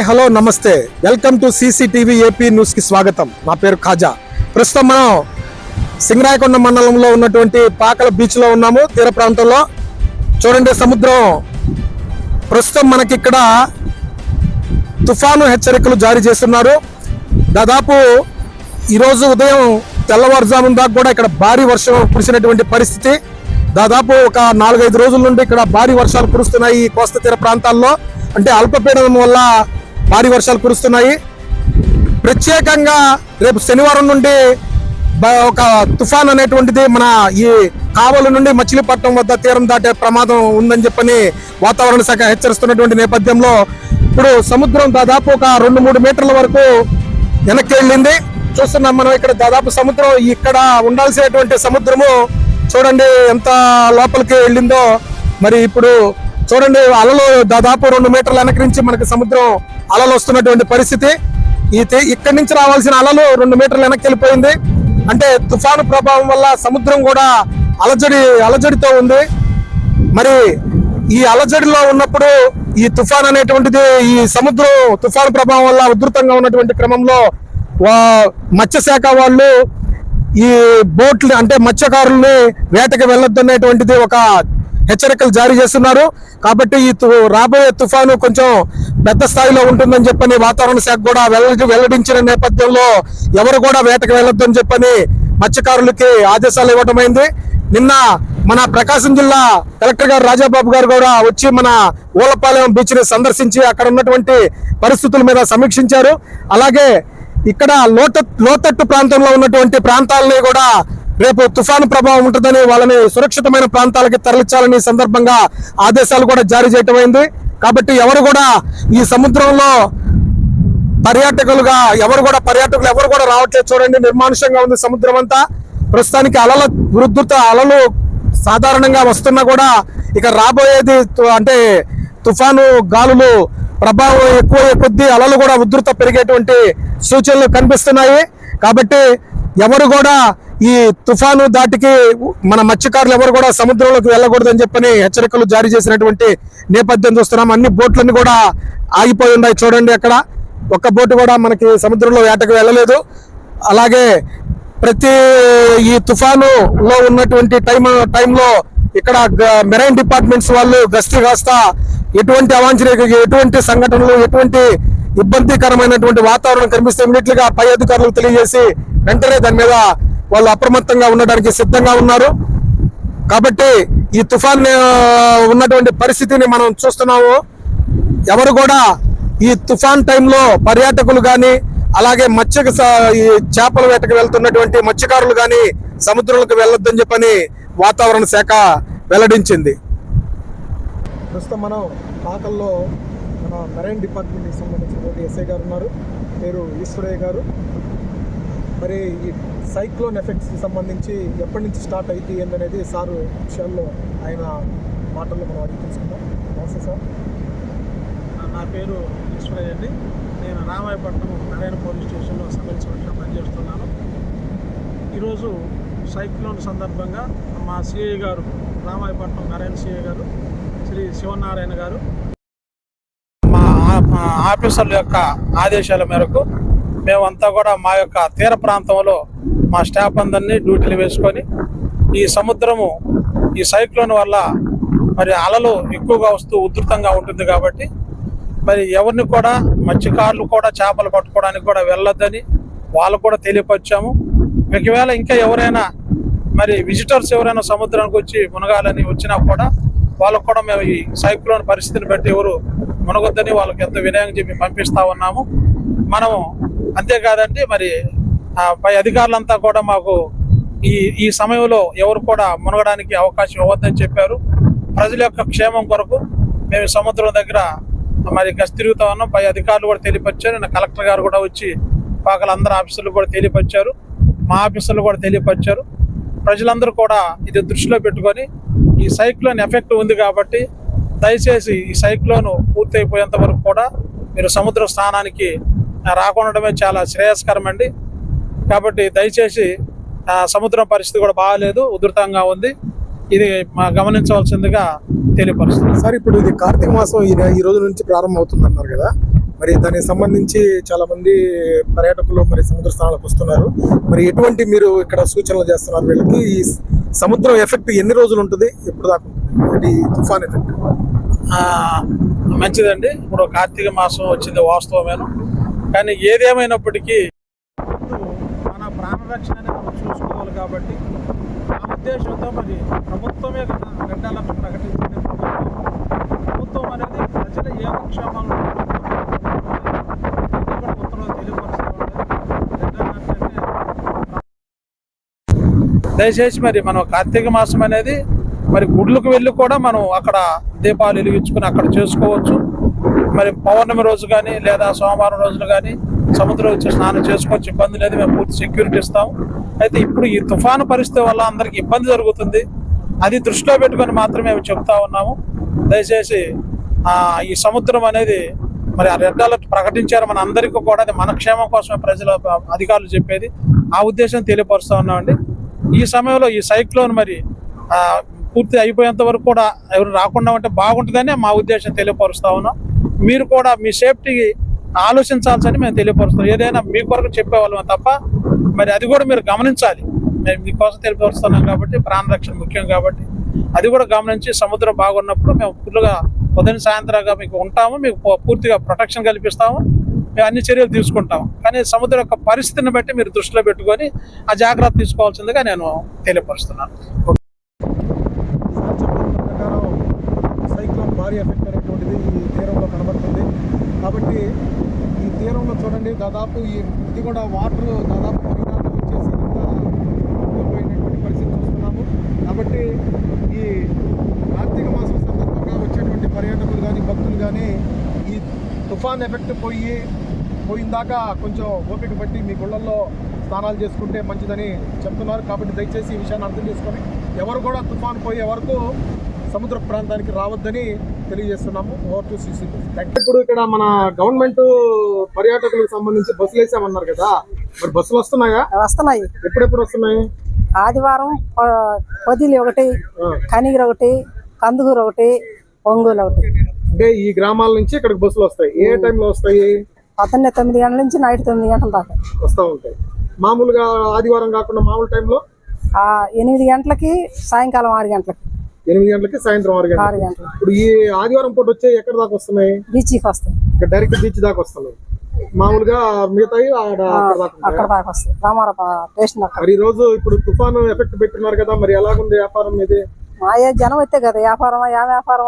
Hello నమస్తే, welcome to CCTV AP news కి స్వాగతం. నా పేరు ఖాజా. ప్రస్తుతం మనం సింగరాయకొండ మండలంలో ఉన్నటువంటి పాకల బీచ్ లో ఉన్నాము. తీర ప్రాంతంలో చూడండి సముద్రం. ప్రస్తుతం మనకి ఇక్కడ తుఫాను హెచ్చరికలు జారీ చేస్తున్నారు. దాదాపు ఈరోజు ఉదయం తెల్లవారుజామున దాకా కూడా ఇక్కడ భారీ వర్షం కురిసినటువంటి పరిస్థితి. దాదాపు ఒక 4-5 రోజుల నుండి ఇక్కడ భారీ వర్షాలు కురుస్తున్నాయి. ఈ కోస్తా తీర ప్రాంతాల్లో అంటే అల్పపీడనం వల్ల భారీ వర్షాలు కురుస్తున్నాయి. ప్రత్యేకంగా రేపు శనివారం నుండి ఒక తుఫాన్ అనేటువంటిది మన ఈ కావలి నుండి మచిలీపట్నం వద్ద తీరం దాటే ప్రమాదం ఉందని చెప్పని వాతావరణ శాఖ హెచ్చరిస్తున్నటువంటి నేపథ్యంలో ఇప్పుడు సముద్రం దాదాపు ఒక 2-3 మీటర్ల వరకు వెనక్కి వెళ్ళింది. చూస్తున్నాం మనం ఇక్కడ దాదాపు సముద్రం, ఇక్కడ ఉండాల్సినటువంటి సముద్రము చూడండి ఎంత లోపలికి వెళ్ళిందో. మరి ఇప్పుడు చూడండి అలలు దాదాపు 2 మీటర్ల వెనక నుంచి మనకి సముద్రం అలలు వస్తున్నటువంటి పరిస్థితి. ఇక్కడి నుంచి రావాల్సిన అలలు 2 మీటర్ల వెనక్కి వెళ్ళిపోయింది. అంటే తుఫాను ప్రభావం వల్ల సముద్రం కూడా అలజడితో ఉంది. మరి ఈ అలజడిలో ఉన్నప్పుడు ఈ తుఫాన్ అనేటువంటిది ఈ సముద్రం తుఫాను ప్రభావం వల్ల ఉధృతంగా ఉన్నటువంటి క్రమంలో మత్స్యశాఖ వాళ్ళు ఈ బోట్లు అంటే మత్స్యకారుల్ని వేటకి వెళ్ళొద్దు అనేటువంటిది ఒక హెచ్చరికలు జారీ చేస్తున్నారు. కాబట్టి ఈ రాబోయే తుఫాను కొంచెం పెద్ద స్థాయిలో ఉంటుందని చెప్పని వాతావరణ శాఖ కూడా వెల్లడించిన నేపథ్యంలో ఎవరు కూడా వేటకు వెళ్ళొద్దు అని చెప్పని మత్స్యకారులకి ఆదేశాలు ఇవ్వటమైంది. నిన్న మన ప్రకాశం జిల్లా కలెక్టర్ గారు రాజాబాబు గారు కూడా వచ్చి మన ఊలపాలెం బీచ్ ని సందర్శించి అక్కడ ఉన్నటువంటి పరిస్థితుల మీద సమీక్షించారు. అలాగే ఇక్కడ లోతట్టు ప్రాంతంలో ఉన్నటువంటి ప్రాంతాలని కూడా రేపు తుఫాను ప్రభావం ఉంటుందని వాళ్ళని సురక్షితమైన ప్రాంతాలకి తరలించాలని సందర్భంగా ఆదేశాలు కూడా జారీ చేయటమైంది. కాబట్టి ఎవరు కూడా ఈ సముద్రంలో పర్యాటకులు ఎవరు కూడా రావట్లేదు. చూడండి నిర్మానుష్యంగా ఉంది సముద్రం అంతా. ప్రస్తుతానికి అలలు సాధారణంగా వస్తున్నా కూడా ఇక రాబోయేది అంటే తుఫాను గాలులు ప్రభావం ఎక్కువ కొద్దీ అలలు కూడా ఉధృత పెరిగేటువంటి సూచనలు కనిపిస్తున్నాయి. కాబట్టి ఎవరు కూడా ఈ తుఫాను దాటికి మన మత్స్యకారులు ఎవరు కూడా సముద్రంలోకి వెళ్ళకూడదని చెప్పని హెచ్చరికలు జారీ చేసినటువంటి నేపథ్యం చూస్తున్నాం. అన్ని బోట్లన్నీ కూడా ఆగిపోయి ఉన్నాయి. చూడండి అక్కడ ఒక్క బోటు కూడా మనకి సముద్రంలో వేటకు వెళ్ళలేదు. అలాగే ప్రతి ఈ తుఫానులో ఉన్నటువంటి టైంలో ఇక్కడ మెరైన్ డిపార్ట్మెంట్స్ వాళ్ళు గస్తీ కాస్తా ఎటువంటి అవాంఛనీయ ఎటువంటి సంఘటనలు ఎటువంటి ఇబ్బందికరమైనటువంటి వాతావరణం కనిపిస్తే ఇమీడియట్ గా పై అధికారులకు తెలియజేసి వెంటనే దాని మీద వాళ్ళు అప్రమత్తంగా ఉండడానికి సిద్ధంగా ఉన్నారు. కాబట్టి ఈ తుఫాన్ ఉన్నటువంటి పరిస్థితిని మనం చూస్తున్నాము. ఎవరు కూడా ఈ తుఫాన్ టైంలో పర్యాటకులు కానీ అలాగే ఈ చేపల వేటకు వెళ్తున్నటువంటి మత్స్యకారులు కానీ సముద్రంలోకి వెళ్ళొద్దని చెప్పని వాతావరణ శాఖ వెల్లడించింది. ప్రస్తుతం మనం పాకల్లో మన మెరైన్ డిపార్ట్మెంట్కి సంబంధించినటువంటి ఎస్ఐ గారు ఉన్నారు, పేరు ఈశ్వరయ్య గారు. మరి ఈ సైక్లోన్ ఎఫెక్ట్స్కి సంబంధించి ఎప్పటి నుంచి స్టార్ట్ అవుతుంది ఏంటనేది సారు విషయాల్లో ఆయన మాటల్లో మనం అడిగి తెలుసుకుందాం. నమస్తే సార్. నా పేరు ఈశ్వరయ్య అండి. నేను రామాయపట్నం మెరైన్ పోలీస్ స్టేషన్లో సబ్ ఇన్స్పెక్టర్గా పనిచేస్తున్నాను. ఈరోజు సైక్లోన్ సందర్భంగా మా సిఐ గారు, రామాయపట్నం మెరైన్ సిఐ గారు శ్రీ శివనారాయణ గారు, మా ఆఫీసర్ల యొక్క ఆదేశాల మేరకు మేమంతా కూడా మా యొక్క తీర ప్రాంతంలో మా స్టాఫ్ అందరినీ డ్యూటీలు వేసుకొని ఈ సముద్రము ఈ సైక్లోన్ వల్ల మరి అలలు ఎక్కువగా వస్తూ ఉధృతంగా ఉంటుంది. కాబట్టి మరి ఎవరిని కూడా మత్స్యకారులు కూడా చేపలు పట్టుకోవడానికి కూడా వెళ్ళొద్దని వాళ్ళకు కూడా తెలియపరిచాము. ఒకవేళ ఇంకా ఎవరైనా మరి విజిటర్స్ ఎవరైనా సముద్రానికి వచ్చి మునగాలని వచ్చినా కూడా వాళ్ళకు కూడా మేము ఈ సైక్లోన్ పరిస్థితిని బట్టి ఎవరు మునగొద్దని వాళ్ళకి ఎంతో వినయంగా చెప్పి పంపిస్తా ఉన్నాము. మనము అంతేకాదండి మరి పై అధికారులంతా కూడా మాకు ఈ సమయంలో ఎవరు కూడా మునగడానికి అవకాశం ఇవ్వద్దని చెప్పారు. ప్రజల యొక్క క్షేమం కొరకు మేము సముద్రం దగ్గర మరి గస్తీ తిరుగుతా ఉన్నాం. పై అధికారులు కూడా తెలియపరిచారు. నిన్న కలెక్టర్ గారు కూడా వచ్చి పాకల అందరు ఆఫీసర్లు కూడా తెలియపరిచారు, మా ఆఫీసర్లు కూడా తెలియపరిచారు. ప్రజలందరూ కూడా ఇది దృష్టిలో పెట్టుకొని ఈ సైక్లోన్ ఎఫెక్ట్ ఉంది కాబట్టి దయచేసి ఈ సైక్లోన్ పూర్తయిపోయేంత వరకు కూడా మీరు సముద్ర స్నానానికి రాకుండటమే చాలా శ్రేయస్కరం అండి. కాబట్టి దయచేసి సముద్రం పరిస్థితి కూడా బాగాలేదు, ఉధృతంగా ఉంది. ఇది గమనించవలసిందిగా తెలియపరుస్తుంది. సార్, ఇప్పుడు ఇది కార్తీక మాసం ఈ రోజు నుంచి ప్రారంభం అవుతుంది అన్నారు కదా, మరి దానికి సంబంధించి చాలా మంది పర్యాటకులు మరి సముద్ర స్నానాలకు వస్తున్నారు. మరి ఎటువంటి మీరు ఇక్కడ సూచనలు చేస్తున్నారు వీళ్ళకి? ఈ సముద్రం ఎఫెక్ట్ ఎన్ని రోజులు ఉంటుంది, ఎప్పుడు దాకా ఉంటుంది ఈ తుఫాన్ ఎఫెక్ట్? మంచిదండి. ఇప్పుడు కార్తీక మాసం వచ్చింది వాస్తవమేను, కానీ ఏదేమైనప్పటికీ మన ప్రాణరక్షణ అనేది మనం చూసుకోవాలి. కాబట్టి ఆ ఉద్దేశంతో మరి ప్రభుత్వమే కదా రెడ్ అలర్ట్ ప్రకటించింది. ప్రభుత్వం అనేది ప్రజల యోగక్షేమాలను ఉత్తర్వులు తెలియపరుస్తూ రెడ్ అలర్ట్ అంటే దయచేసి మరి మనం కార్తీక మాసం అనేది మరి గుడ్లకు వెళ్ళి కూడా మనం అక్కడ దీపాలు వెలిగించుకుని అక్కడ చేసుకోవచ్చు. మరి పౌర్ణమి రోజు కానీ లేదా సోమవారం రోజులు కానీ సముద్రం వచ్చి స్నానం చేసుకోవచ్చు, ఇబ్బంది లేదు. మేము పూర్తి సెక్యూరిటీ ఇస్తాము. అయితే ఇప్పుడు ఈ తుఫాను పరిస్థితి వల్ల అందరికి ఇబ్బంది జరుగుతుంది. అది దృష్టిలో పెట్టుకొని మాత్రమే మేము చెప్తా ఉన్నాము. దయచేసి ఈ సముద్రం అనేది మరి ఆ రెడ్ అలర్ట్ ప్రకటించారు మన అందరికీ కూడా. అది మన క్షేమం కోసమే ప్రజల అధికారులు చెప్పేది. ఆ ఉద్దేశం తెలియపరుస్తూ ఉన్నామండి. ఈ సమయంలో ఈ సైక్లోన్ మరి పూర్తి అయిపోయేంత వరకు కూడా ఎవరు రాకుండా ఉంటే బాగుంటుందని మా ఉద్దేశం తెలియపరుస్తా ఉన్నాం. మీరు కూడా మీ సేఫ్టీకి ఆలోచించాల్సని మేము తెలియపరుస్తాం. ఏదైనా మీ కొరకు చెప్పేవాళ్ళమే తప్ప మరి అది కూడా మీరు గమనించాలి. మేము మీకోసం తెలియపరుస్తున్నాం కాబట్టి ప్రాణరక్షణ ముఖ్యం కాబట్టి అది కూడా గమనించి సముద్రం బాగున్నప్పుడు మేము ఫుల్గా ఉదయం సాయంత్రంగా మీకు ఉంటాము, మీకు పూర్తిగా ప్రొటెక్షన్ కల్పిస్తాము, మేము అన్ని చర్యలు తీసుకుంటాము. కానీ సముద్రం యొక్క పరిస్థితిని బట్టి మీరు దృష్టిలో పెట్టుకొని ఆ జాగ్రత్త తీసుకోవాల్సిందిగా నేను తెలియపరుస్తున్నాను. సైక్లోన్ భారీ ఎఫెక్ట్ అనేటువంటిది ఈ తీరంలో కనబడుతుంది. కాబట్టి ఈ తీరంలో చూడండి, దాదాపు ఇది కూడా వాటర్ దాదాపు పైదాకా వచ్చేసి పోయినటువంటి పరిస్థితి చూస్తున్నాము. కాబట్టి ఈ కార్తీక మాసం సందర్భంగా వచ్చేటువంటి పర్యాటకులు కానీ భక్తులు కానీ ఈ తుఫాన్ ఎఫెక్ట్ పోయిందాకా కొంచెం ఓపిక పట్టి మీ గుళ్ళల్లో స్నానాలు చేసుకుంటే మంచిదని చెప్తున్నారు. కాబట్టి దయచేసి ఈ విషయాన్ని అర్థం చేసుకొని ఎవరు కూడా తుఫాన్ పోయే వరకు సముద్ర ప్రాంతానికి రావద్దని తెలియజేస్తున్నాము. Over to CC. ఇప్పుడు ఇక్కడ మన గవర్నమెంట్ పర్యాటకులకు సంబంధించి బస్సులు వేసామన్నారు కదా, మరి బస్సులు వస్తున్నాయా? వస్తున్నాయి. ఎప్పుడెప్పుడు వస్తున్నాయి? ఆదివారం పొదిలి ఒకటి, కనిగిరి ఒకటి, కందుకూరు ఒకటి, ఒంగోలు ఒకటి. అంటే ఈ గ్రామాల నుంచి ఇక్కడికి బస్సులు వస్తాయి. ఏ టైంలో వస్తాయి? పొద్దున్నే 9 గంటల నుంచి నైట్ 9 గంటల దాకా వస్తూ ఉంటాయి. మామూలుగా ఆదివారం కాకుండా మామూలు టైంలో 8 గంటలకి, సాయంకాలం 6 గంటలకి. 8 గంటలకి, సాయంత్రం 6 గంటలకి. ఇప్పుడు ఈ ఆదివారం పూట వచ్చే ఎక్కడ దాకా వస్తున్నాయి? బీచ్కి వస్తాయి. డైరెక్ట్ బీచ్ దాకా వస్తున్నాయి. మామూలుగా మిగతాయి అక్కడ దాకా వస్తాయి. రామారావు స్టేషన్ అక్కడ. మరి ఈ రోజు ఇప్పుడు తుఫాను ఎఫెక్ట్ పెట్టున్నారు కదా, మరి ఎలాగుంది వ్యాపారం ఇది? మాయే జనం అయితే కదా వ్యాపారం, యా వ్యాపారం